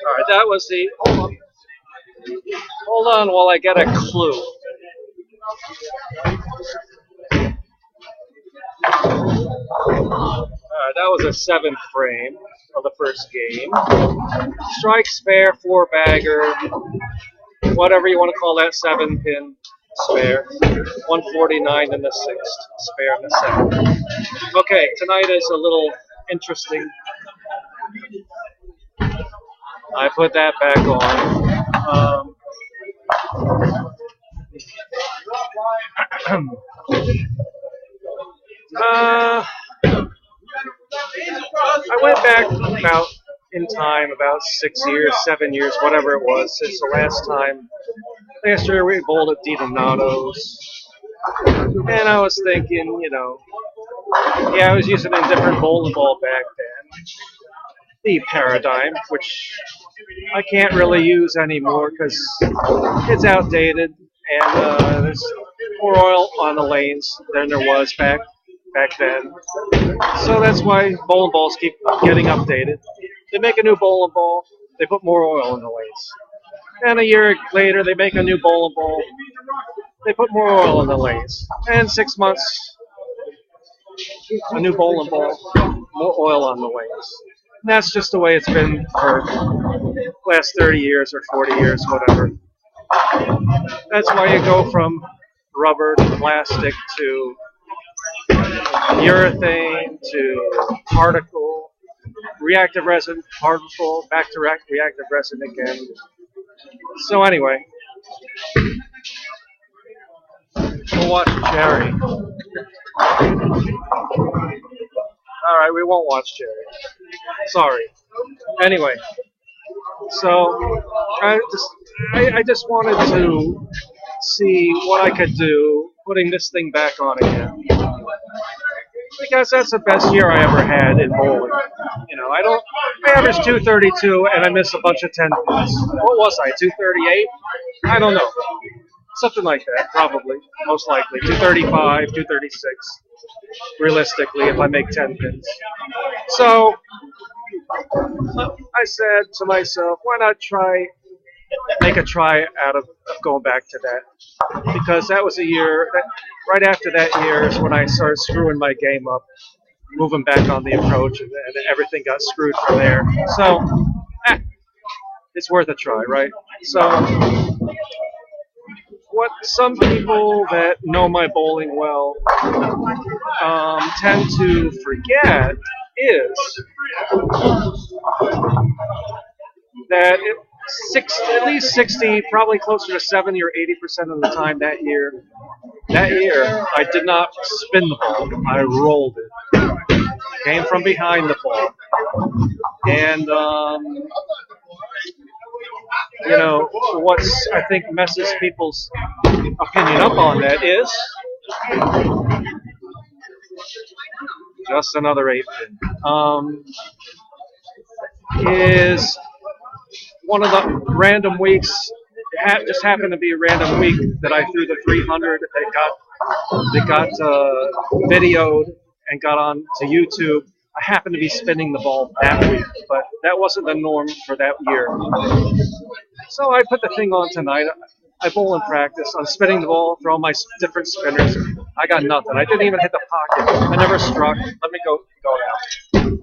Alright, that was the. Hold on while I get a clue. That was a 7th frame of the first game. Strike, spare, 4-bagger, whatever you want to call that 7-pin spare. 149 in the 6th, spare in the 7th. Okay, tonight is a little interesting. I put that back on. I went back about in time, about 6 years, 7 years, whatever it was, since the last time. Last year we bowled at Donato's, and I was thinking, I was using a different bowling ball back then. The Paradigm, which I can't really use anymore because it's outdated, and there's more oil on the lanes than there was back then. So that's why bowling balls keep getting updated. They make a new bowling ball, they put more oil in the lanes. And a year later, they make a new bowling ball, they put more oil in the lanes. And 6 months, a new bowling ball, more oil on the lanes. And that's just the way it's been for the last 30 years or 40 years, whatever. That's why you go from rubber to plastic to urethane to particle, reactive resin, particle, back to reactive resin again. So anyway, we'll watch Jerry. Alright, we won't watch Jerry. Sorry. Anyway, so I just wanted to see what I could do putting this thing back on again. Because that's the best year I ever had in bowling. I averaged 232 and I missed a bunch of 10 pins. What was I, 238? I don't know. Something like that, probably. Most likely. 235, 236. Realistically, if I make 10 pins. So, I said to myself, why not make a try out of going back to that? Because that was a year, right after that year is when I started screwing my game up, moving back on the approach, and everything got screwed from there. So, it's worth a try, right? So, what some people that know my bowling well tend to forget is that at least 60, probably closer to 70 or 80% of the time that year, I did not spin the ball. I rolled it. Came from behind the ball. And, what I think messes people's opinion up on that is just another 8-pin. Is one of the random weeks, just happened to be a random week that I threw the 300 that got videoed and got on to YouTube. I happened to be spinning the ball that week, but that wasn't the norm for that year. So I put the thing on tonight. I bowl in practice. I'm spinning the ball, throwing my different spinners. I got nothing. I didn't even hit the pocket. I never struck. Let me go now.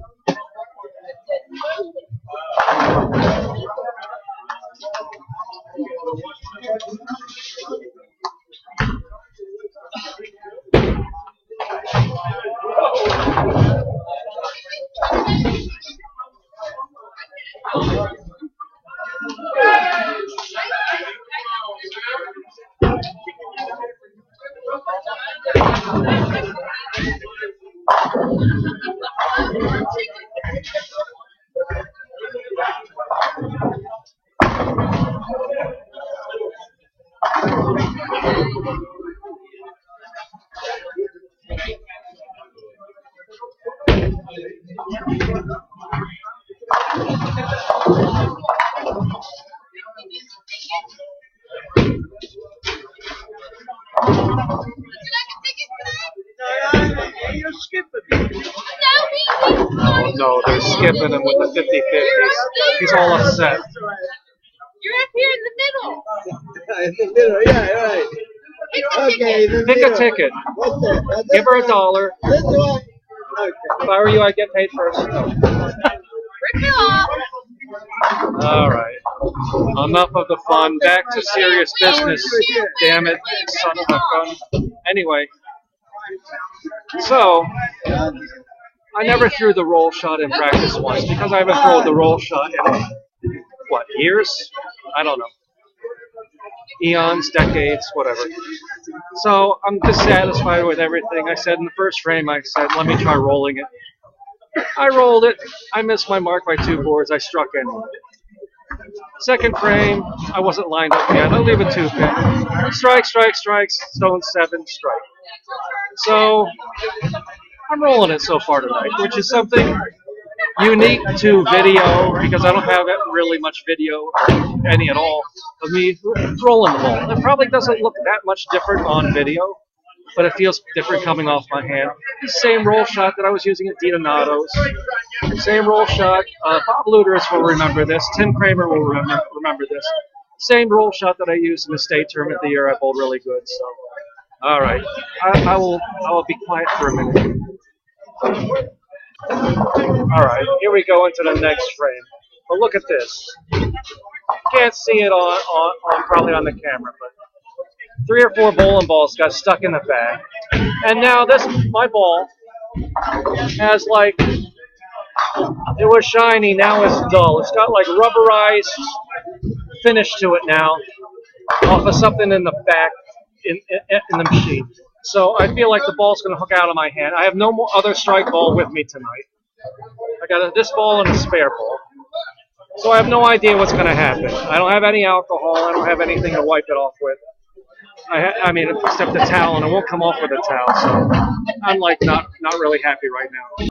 Oh no, they're skipping him with the 50-50s. He's all upset. You're up here in the middle. In the middle, yeah, right. Okay, Pick a ticket. What's that? Give her $1. This one. Okay. If I were you, I'd get paid first. Rip it off. All right. Enough of the fun. Back to serious business. Damn it, son of a gun. Anyway, so I never threw the roll shot in practice once because I haven't thrown the roll shot in, what, years? I don't know. Eons, decades, whatever. So I'm dissatisfied with everything. I said in the first frame, I said, let me try rolling it. I rolled it. I missed my mark by 2 boards. I struck in. Second frame, I wasn't lined up yet. I'll leave a 2-pin. Strike, strike, strikes. Stone 7, strike. So I'm rolling it so far tonight, which is something unique to video because I don't have really much video, any at all, of me rolling the ball. It probably doesn't look that much different on video, but it feels different coming off my hand. The same roll shot that I was using at Donato's. Same roll shot. Bob Luderus will remember this. Tim Kramer will remember this. Same roll shot that I used in the state tournament the year I bowled really good. So, all right, I will be quiet for a minute. All right, here we go into the next frame. But look at this. You can't see it on probably on the camera, but 3 or 4 bowling balls got stuck in the bag. And now my ball has like, it was shiny, now it's dull. It's got like rubberized finish to it now off of something in the back in the machine. So I feel like the ball's going to hook out of my hand. I have no more other strike ball with me tonight. I got this ball and a spare ball. So I have no idea what's going to happen. I don't have any alcohol. I don't have anything to wipe it off with. I mean, except the towel, and it won't come off with the towel. So I'm like not really happy right now.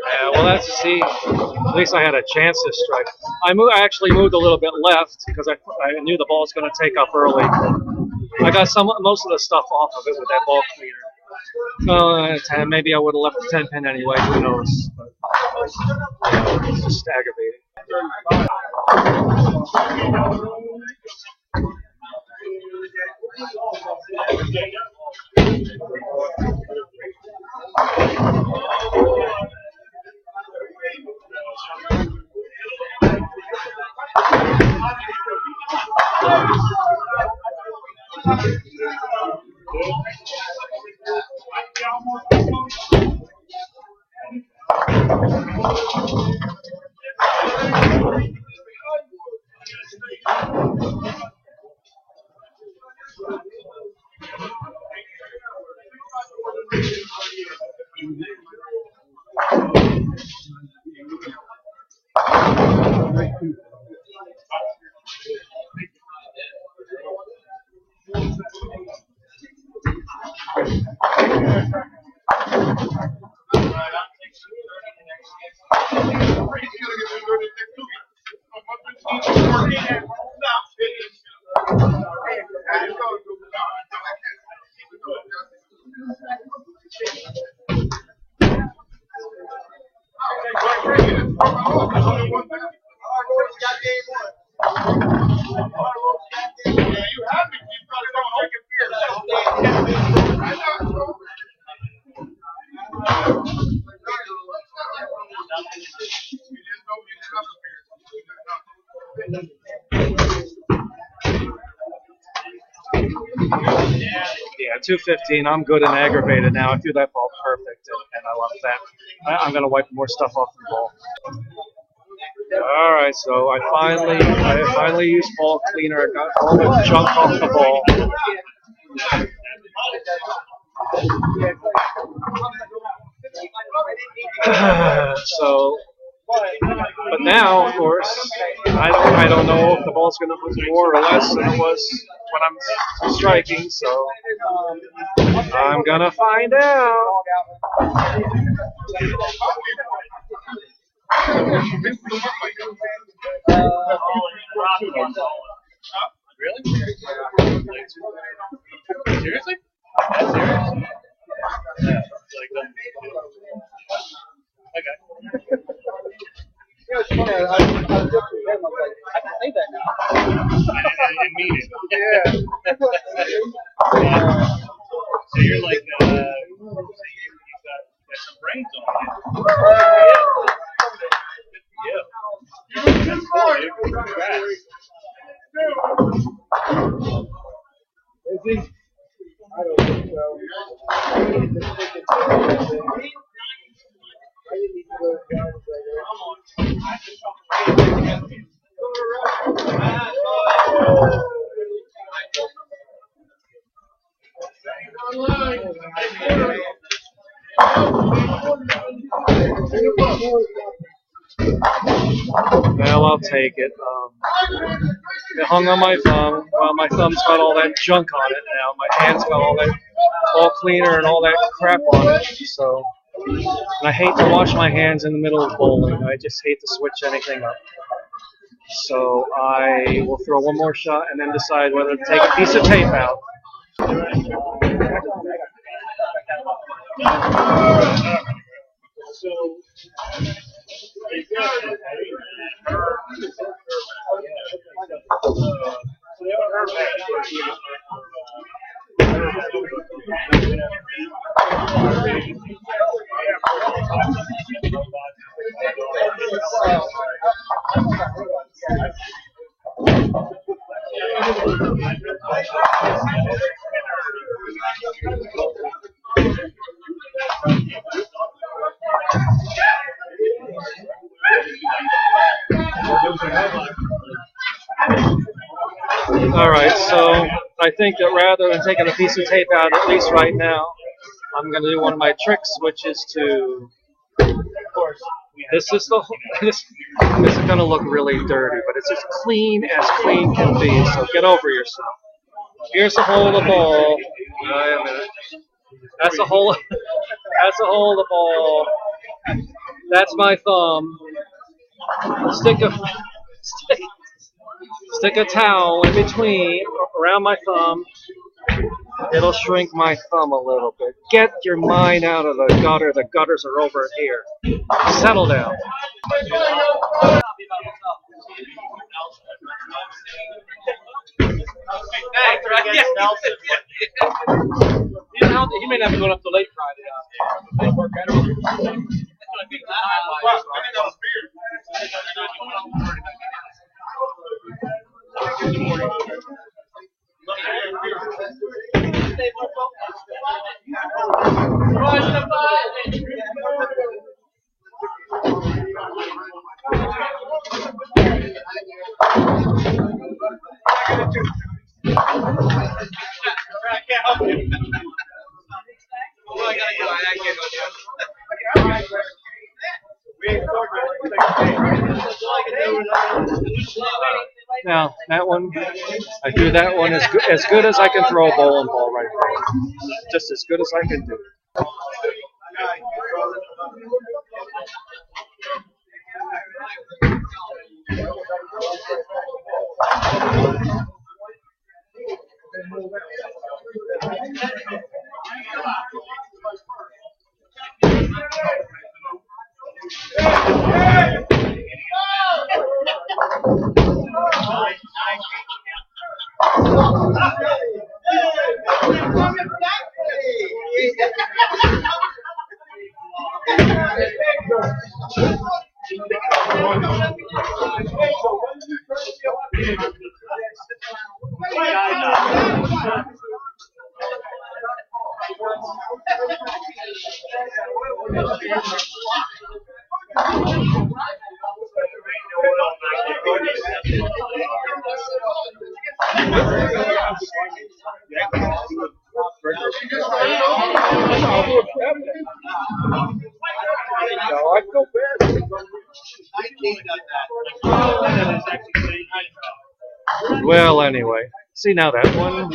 Yeah, well, that's see. At least I had a chance to strike. I actually moved a little bit left because I knew the ball was going to take up early. I got most of the stuff off of it with that ball cleaner. 10, maybe I would have left the 10 pin anyway. Who knows? But, it's just aggravating. Yeah, 215. I'm good and aggravated now. I threw that ball perfect, and I love that. I'm going to wipe more stuff off the ball. All right, so I finally used ball cleaner. I got all the junk off the ball. So, but now, of course, I don't know if the ball's going to move more or less than it was when I'm striking. So I'm gonna find out. Really? Seriously? That's serious? Yeah, okay. I can say that now. I didn't mean it. Yeah. So you're like, you've got some brains on you. Yeah. That's cool, dude. Congrats. Is he? I don't think so. I didn't need to go down Well, I'll take it. It hung on my thumb. Well, my thumb's got all that junk on it now. My hand's got all that ball cleaner and all that crap on it. So, and I hate to wash my hands in the middle of bowling. I just hate to switch anything up. So I will throw one more shot and then decide whether to take a piece of tape out. Alright, so I think that rather than taking a piece of tape out, at least right now, I'm going to do one of my tricks, which is to. This is the this is going to look really dirty, but it's as clean can be. So get over yourself. Here's a hole of the ball. Wait a minute. That's a hole. That's a hole of the ball. That's my thumb. Stick a towel in between around my thumb. It'll shrink my thumb a little bit. Get your mind out of the gutter. The gutters are over here. Settle down. He may not be going up to late Friday. It'll work better. Now, that one, I threw that one as good as I can throw a bowling ball right there. Just as good as I can do. Well, anyway, see now that one.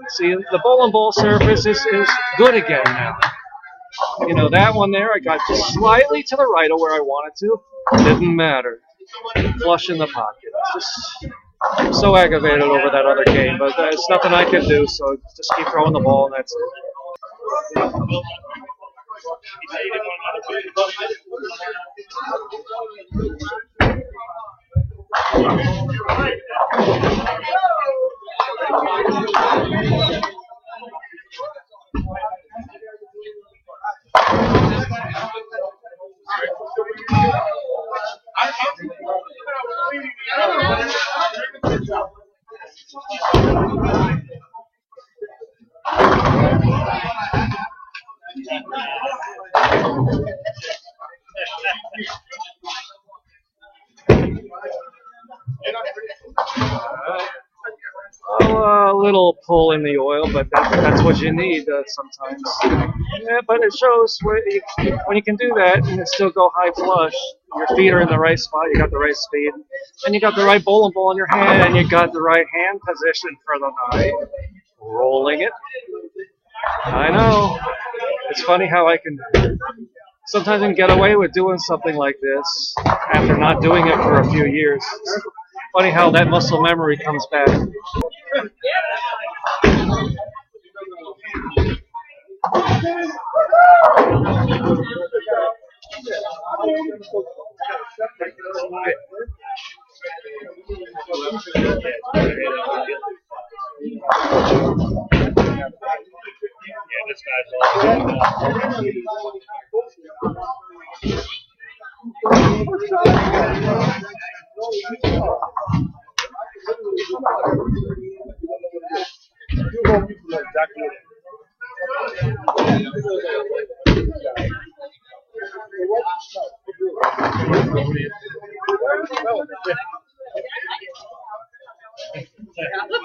See, the bowling ball surface is good again now. You know, that one there, I got just slightly to the right of where I wanted to. Didn't matter. Flush in the pocket. I'm so aggravated over that other game, but there's nothing I can do, so just keep throwing the ball and that's it. A little pull in the oil, but that's what you need sometimes. Yeah, but it shows when you can do that and still go high flush. Your feet are in the right spot, you got the right speed, and you got the right bowling ball in your hand, and you got the right hand position for the night. Rolling it. I know. It's funny how I can sometimes I can get away with doing something like this after not doing it for a few years. It's funny how that muscle memory comes back. few more people know exactly what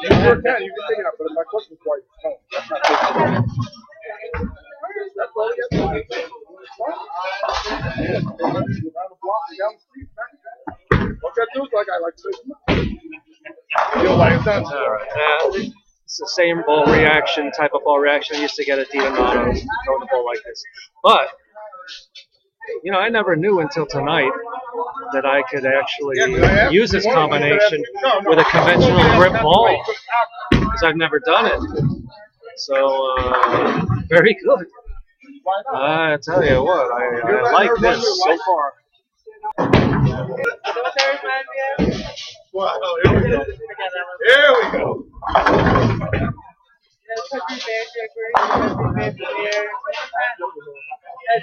you sure can. You can take it out, but my question's quite no. That's not good. What that do is like I like to feel like it's done. All right. It's the same ball reaction, type of ball reaction I used to get at Donato throwing the ball like this. But, you know, I never knew until tonight that I could actually use this combination with a conventional grip ball, because I've never done it. So, very good. I tell you what, I like this so far. Well, oh, here we go. Here we go.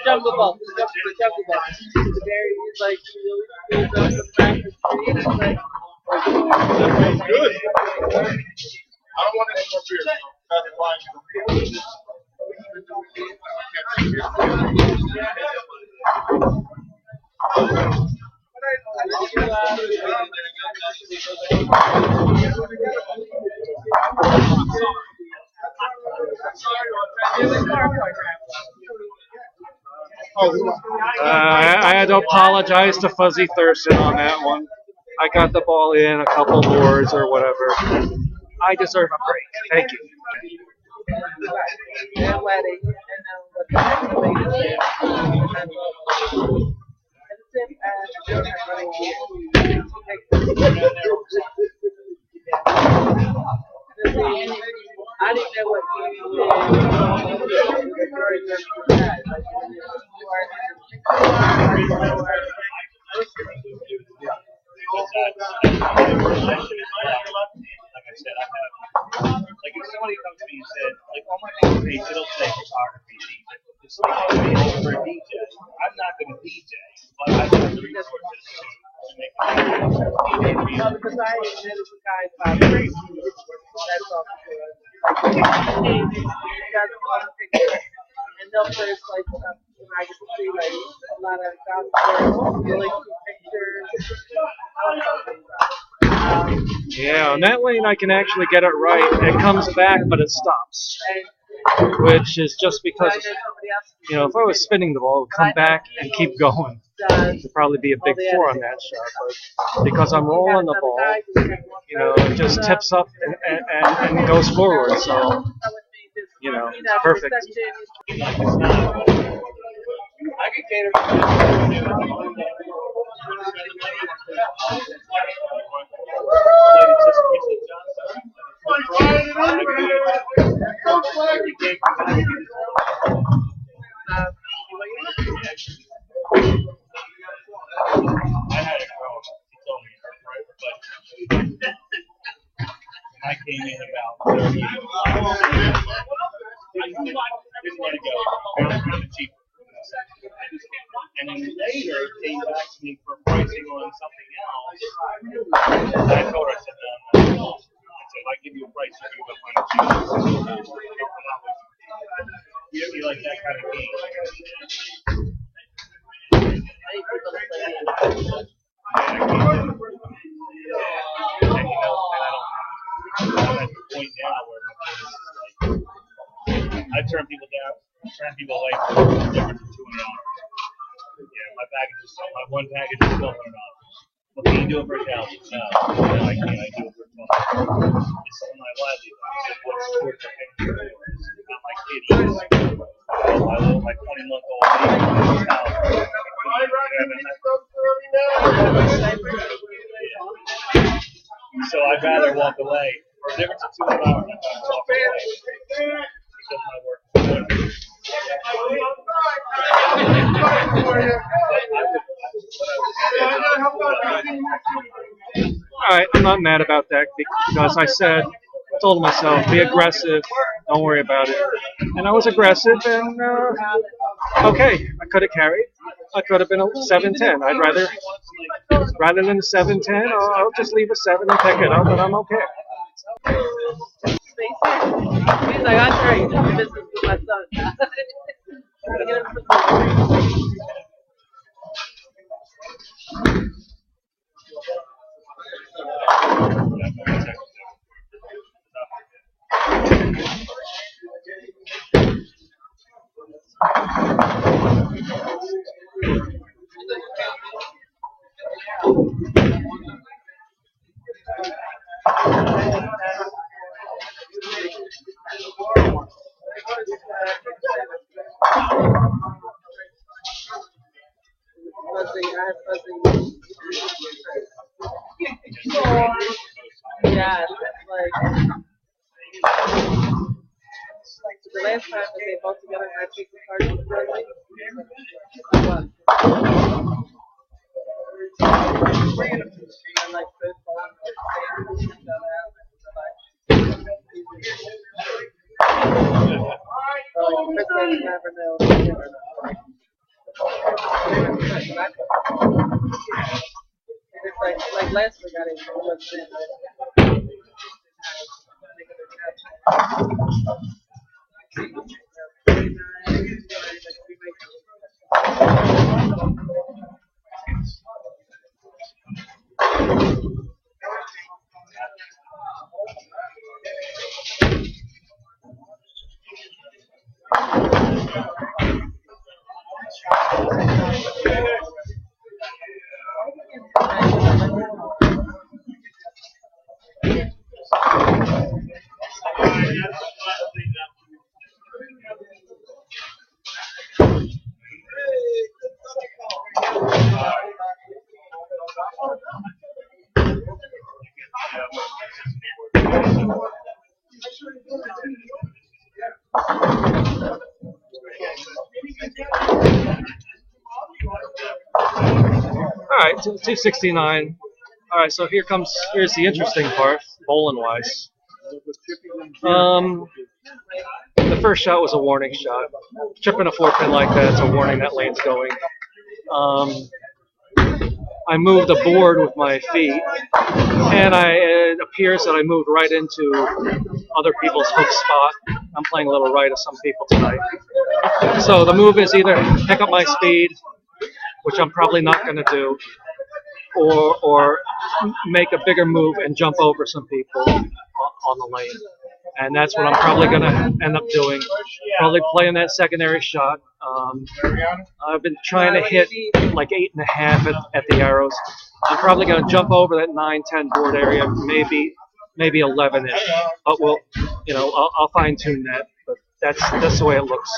Jungle Ball. Jungle Ball. It's like, Good. I don't want any more beer. I had to apologize to Fuzzy Thurston on that one. I got the ball in a couple boards or whatever. I deserve a break. Thank you. I didn't know what Like I said, I have, like if somebody comes to me and said, like on my page, it'll say photography DJ. It's like, hey, for a DJ. I'm not going to DJ, but I have the resources to make it. because I admitted the guys about crazy. That's all. And they'll post like stuff, and I get to see like a lot of gospel, really cool pictures. Yeah, on that lane I can actually get it right. It comes back, but it stops. Which is just because, you know, if I was spinning the ball, it would come back and keep going. It'd probably be a big 4 on that shot. But because I'm rolling the ball, you know, it just tips up and goes forward. So, you know, perfect. I can cater to I had a girl, she told me her friend, but I came in about 30 years ago. I didn't want to go. I was kind of cheap. And then later came back to me for pricing on something else. And I told her, I said, no. I said, if I give you a price, you're going to go find a cheap. You like that kind of game. I turn people down, turn people away for a difference of $200. Yeah, my one package is $1,200. Well, can you do it for $1,000? No, I can't. I do it for $1,200. It's on my livelihood. What's worth the $50? Not my kiddies. My 20-month-old baby. So I'd rather walk away. For a difference of $200, I'd rather walk away. Because my work is good. Alright, I'm not mad about that because I told myself, be aggressive, don't worry about it. And I was aggressive and, okay, I could have carried. I could have been a 7-10. Rather than a 7-10, I'll just leave a 7 and pick it up and I'm okay. He's like, that's right. This is with my son. Get him some yeah, like the last time that they both together, I picked the card for I like football. Christmas never know. It's like last week I didn't know what's in it. Alright, 269. Alright, so here's the interesting part, bowling wise. The first shot was a warning shot. Chipping a 4-pin like that is a warning that lane's going. I moved the board with my feet, and it appears that I moved right into other people's hook spot. I'm playing a little right of some people tonight. So the move is either pick up my speed, which I'm probably not going to do, or make a bigger move and jump over some people on the lane. And that's what I'm probably going to end up doing. Probably playing that secondary shot. I've been trying to hit like 8.5 at the arrows. I'm probably going to jump over that 9-10 board area, maybe 11-ish. But I'll fine tune that. But that's the way it looks.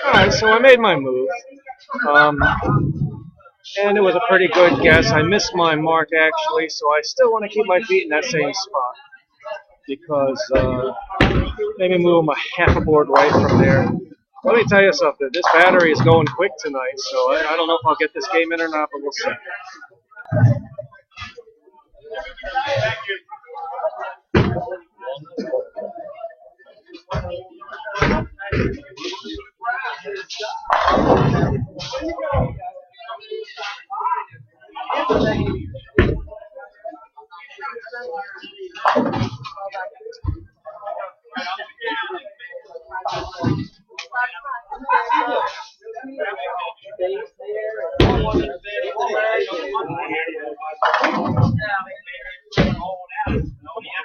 Alright, so I made my move. And it was a pretty good guess. I missed my mark actually, so I still want to keep my feet in that same spot. Because maybe move them a half a board right from there. Let me tell you something, this battery is going quick tonight, so I don't know if I'll get this game in or not, but we'll see.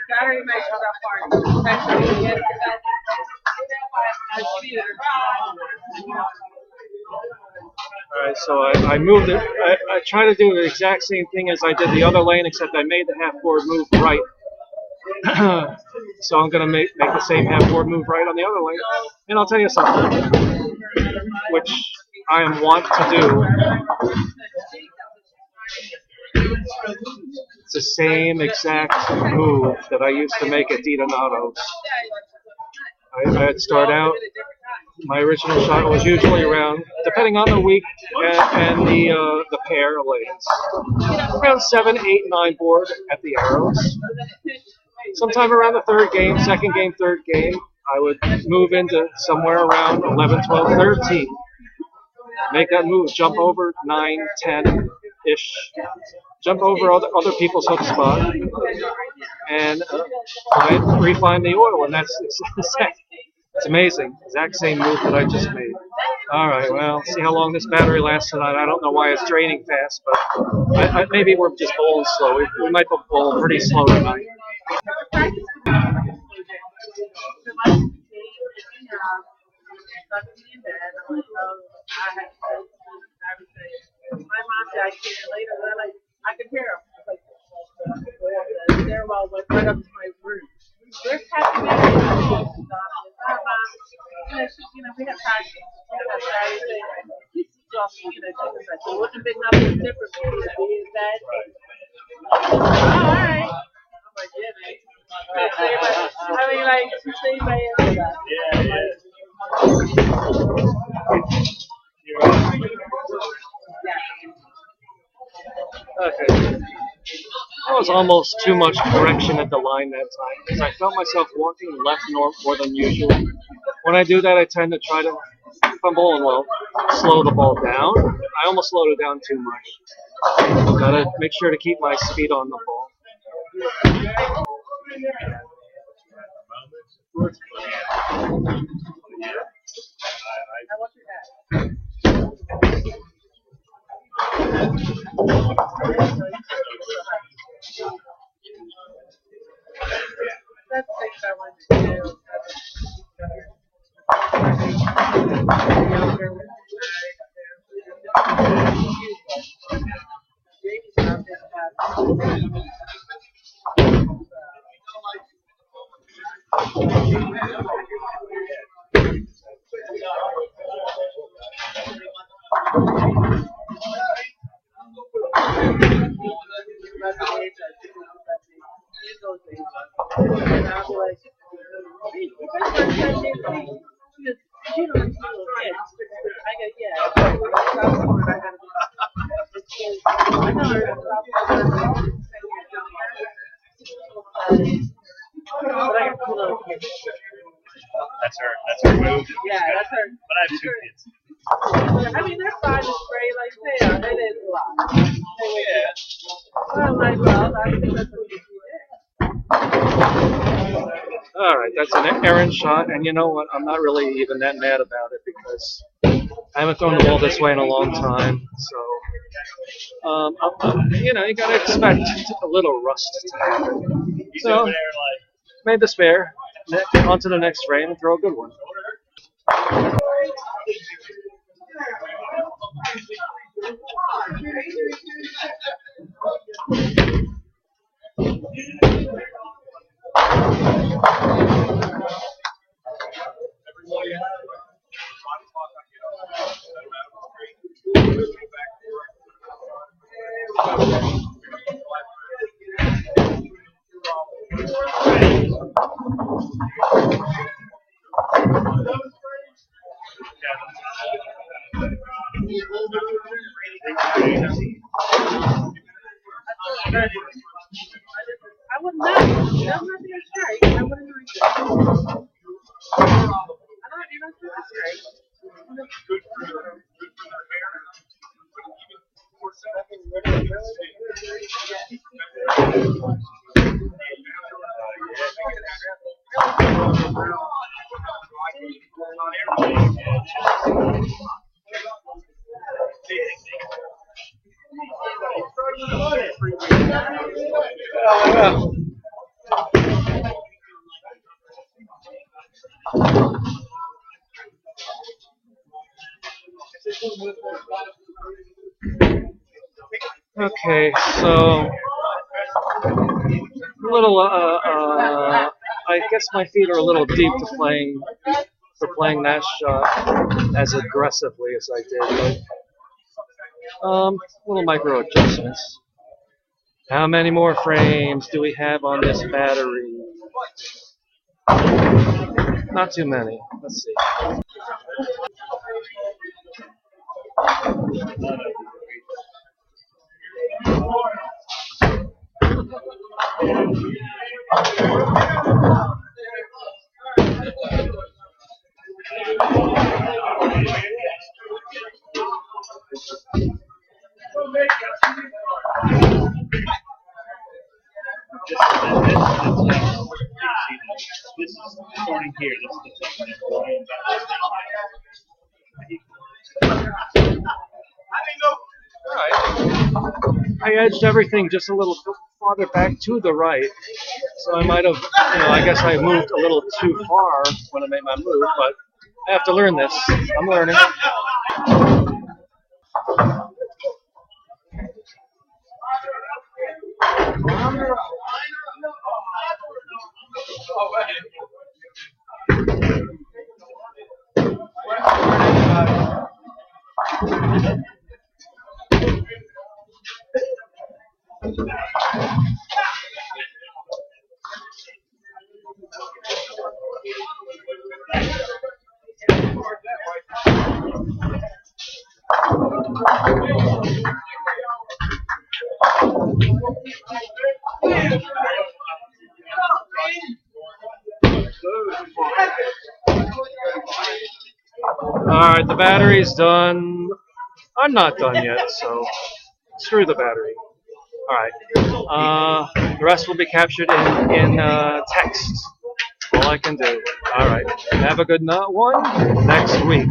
Saturday night was our party. Actually, we had that. Alright, so I moved it. I tried to do the exact same thing as I did the other lane, except I made the half board move right. So I'm going to make the same half board move right on the other lane. And I'll tell you something, which I am wont to do. It's the same exact move that I used to make at Donato's. I'd start out, my original shot was usually around, depending on the week and the pair of lanes, around 7, 8, 9 board at the arrows. Sometime around the third game, second game, third game, I would move into somewhere around 11, 12, 13. Make that move, jump over 9, 10-ish. Jump over other people's hook spot and refine the oil, and that's it's amazing. Exact same move that I just made. All right, well, see how long this battery lasts tonight. I don't know why it's draining fast, but maybe we're just bowling slow. We might be bowling pretty slow tonight. My mom said I can't later, and I could hear him. Like, the stairwell went right up to my room. We're happy that we have we have practice. This is just, so it wouldn't have been nothing different for me to be in bed. All right. I'm like, yeah, man. I mean, like, to stay by after that. Okay. That was almost too much correction at the line that time, because I felt myself walking left more than usual. When I do that, I tend to try to, if I'm bowling well, slow the ball down. I almost slowed it down too much. Gotta make sure to keep my speed on the ball. That's things I want to do. That's her move. Yeah, that's her. But I have 2 kids. I mean, they're fine to spray like they are. It is a lot. Yeah. Well, like, I think that's what you do. All right, that's an errant shot, and you know what? I'm not really even that mad about it because I haven't thrown the ball this way in a long time. So, you know, you gotta expect a little rust to happen. So, made the spare. On to the next frame and throw a good one. I would not. I'm not being straight. I wouldn't like it. I'm not even straight. Yeah. Okay, so a little. I guess my feet are a little deep to playing that shot as aggressively as I did. But, little micro adjustments. How many more frames do we have on this battery? Not too many. Let's see. This is starting here. This is the second. Alright. I edged everything just a little farther back to the right. So I might have, I guess I moved a little too far when I made my move, but I have to learn this. I'm learning. Alright, the battery's done. I'm not done yet, so screw the battery. Alright. The rest will be captured in text. All I can do. Alright. Have a good one next week.